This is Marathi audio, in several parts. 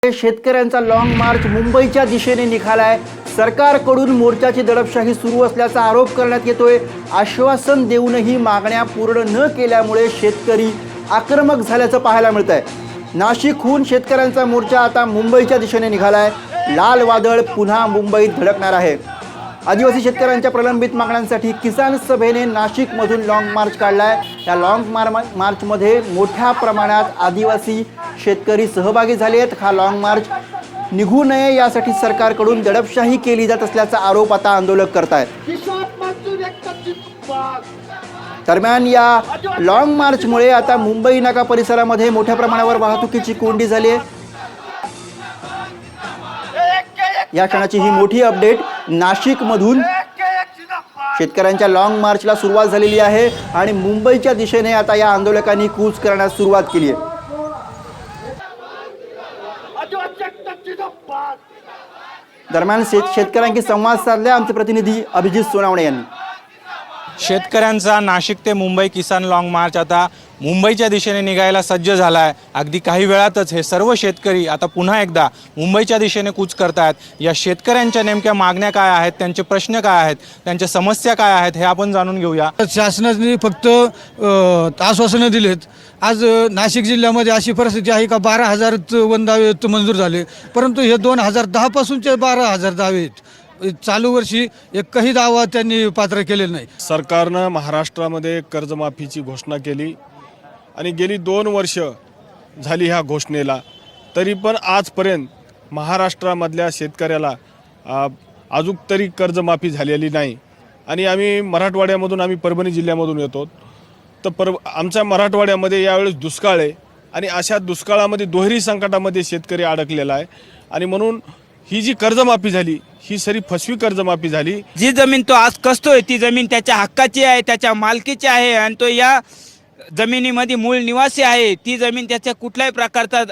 शेतकऱ्यांचा लॉंग मार्च मुंबईच्या दिशेने निघालाय। सरकारकडून मोर्चाची दडपशाही सुरू असल्याचा आरोप करण्यात येतोय। आश्वासन देऊनही मागण्या पूर्ण न केल्यामुळे शेतकरी आक्रमक झाल्याचं पाहायला मिळतंय। नाशिकहून शेतकऱ्यांचा मोर्चा आता मुंबईच्या दिशेने निघालाय। लाल वादळ पुन्हा मुंबईत धडकणार आहे। आदिवासी शेतकऱ्यांच्या प्रलंबित मागण्यांसाठी किसान सभेने नाशिकमधून लॉंग मार्च काढलाय। या लॉंग मार्चमध्ये मोठ्या प्रमाणात आदिवासी शेतकरी सहभागी झाले आहेत। हा लॉंग मार्च निघू नये यासाठी सरकारकडून दडपशाही केली जात असल्याचा आरोप आता आंदोलक करतायत। दरम्यान या लॉंग मार्चमुळे आता मुंबई नाका परिसरामध्ये मोठ्या प्रमाणावर वाहतुकीची कोंडी झाली आहे। या क्षणाची ही मोठी अपडेट नाशिकमधून शेतकऱ्यांच्या लॉंग मार्चला सुरुवात झालेली आहे आणि मुंबईच्या दिशेने आता या आंदोलकांनी कूच करण्यास सुरुवात केली आहे। दरम्यान शेतकऱ्यांशी संवाद साधले आमचे प्रतिनिधी अभिजित सोनावणे यांनी। शेतकऱ्यांचा नाशिक ते मुंबई किसान लॉंग मार्च आता मुंबईच्या दिशेने निघायला सज्ज झाला आहे। अगदी काही वेळातच हे सर्व शेतकरी आता पुन्हा एकदा मुंबईच्या दिशेने कूच करतात। या शेतकऱ्यांच्या नेमक्या मागण्या काय आहेत, त्यांचे प्रश्न काय आहेत, त्यांच्या समस्या काय आहेत हे आपण जाणून घेऊया। शासनाने फक्त आश्वासनं दिलेत। आज नाशिक जिल्ह्यामध्ये अशी परिस्थिती आहे का 12,000 वन दावे मंजूर झाले, परंतु हे 2010 पासूनचे 12,000 दावे चालू वर्षी एकही दावा त्यांनी पात्र केलेला नाही। सरकारनं महाराष्ट्रामध्ये कर्जमाफीची घोषणा केली आणि गेली 2 वर्ष झाली ह्या घोषणेला, तरी पण आजपर्यंत महाराष्ट्रामधल्या शेतकऱ्याला अजून तरी कर्जमाफी झालेली नाही। आणि आम्ही मराठवाड्यामधून, आम्ही परभणी जिल्ह्यामधून येतो, तर आमच्या मराठवाड्यामध्ये यावेळेस दुष्काळ आहे आणि अशा दुष्काळामध्ये दुहेरी संकटामध्ये शेतकरी अडकलेला आहे। आणि म्हणून ही जी कर्जमाफी झाली ही सरी फसवी कर्जमाफी झाली। जी जमीन तो आज कसतोय ती जमीन त्याच्या हक्काची आहे, त्याच्या मालकीची आहे आणि तो या जमिनीमध्ये मूळ निवासी आहे। ती जमीन त्याच्या कुठल्याही प्रकारचा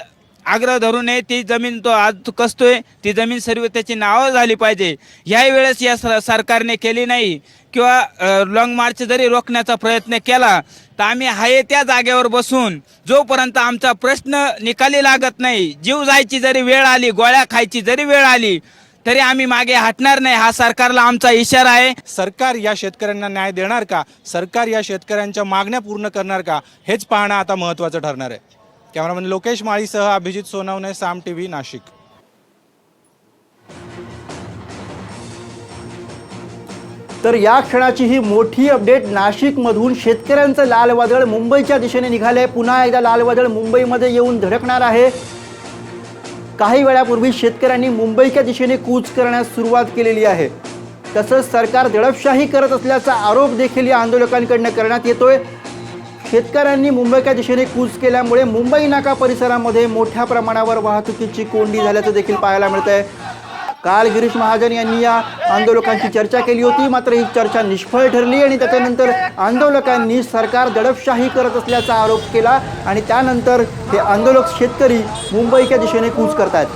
आग्रह धरू नये। ती जमीन तो आज कसतोय ती जमीन सर्व त्याची नावं झाली पाहिजे। याही वेळेस या सरकारने केली नाही किंवा लॉंग मार्च जरी रोखण्याचा प्रयत्न केला तर आम्ही आहे त्या जागेवर बसून जोपर्यंत आमचा प्रश्न निकाली लागत नाही, जीव जायची जरी वेळ आली, गोळ्या खायची जरी वेळ आली तरी आम्ही मागे हटणार नाही। हा सरकारला आमचा इशारा आहे। सरकार या शेतकऱ्यांना न्याय देणार का, सरकार या शेतकऱ्यांच्या मागण्या पूर्ण करणार का, हेच पाहणं आता महत्त्वाचं ठरणार आहे। कॅमेरामॅन लोकेश माळीसह अभिजित सोनावणे, साम टीव्ही, नाशिक। तर या क्षणाची ही मोठी अपडेट नाशिकमधून शेतकऱ्यांचं लाल वादळ मुंबईच्या दिशेने निघाले। पुन्हा एकदा लाल वादळ मुंबईमध्ये येऊन धडकणार आहे। काही वेळापूर्वी शेतकऱ्यांनी मुंबईच्या दिशेने कूच करण्यास सुरुवात केलेली आहे। तसंच सरकार दडपशाही करत असल्याचा आरोप देखील या आंदोलकांकडून करण्यात येतोय। शेतकऱ्यांनी मुंबईच्या दिशेने कूच केल्यामुळे मुंबई नाका परिसरामध्ये मोठ्या प्रमाणावर वाहतुकीची कोंडी झाल्याचं देखील पाहायला मिळतंय। काल गिरीश महाजन यांनी या आंदोलकांची चर्चा केली होती, मात्र ही चर्चा निष्फळ ठरली आणि त्याच्यानंतर आंदोलकांनी सरकार दडपशाही करत असल्याचा आरोप केला आणि त्यानंतर हे आंदोलक शेतकरी मुंबईच्या दिशेने कूच करतात।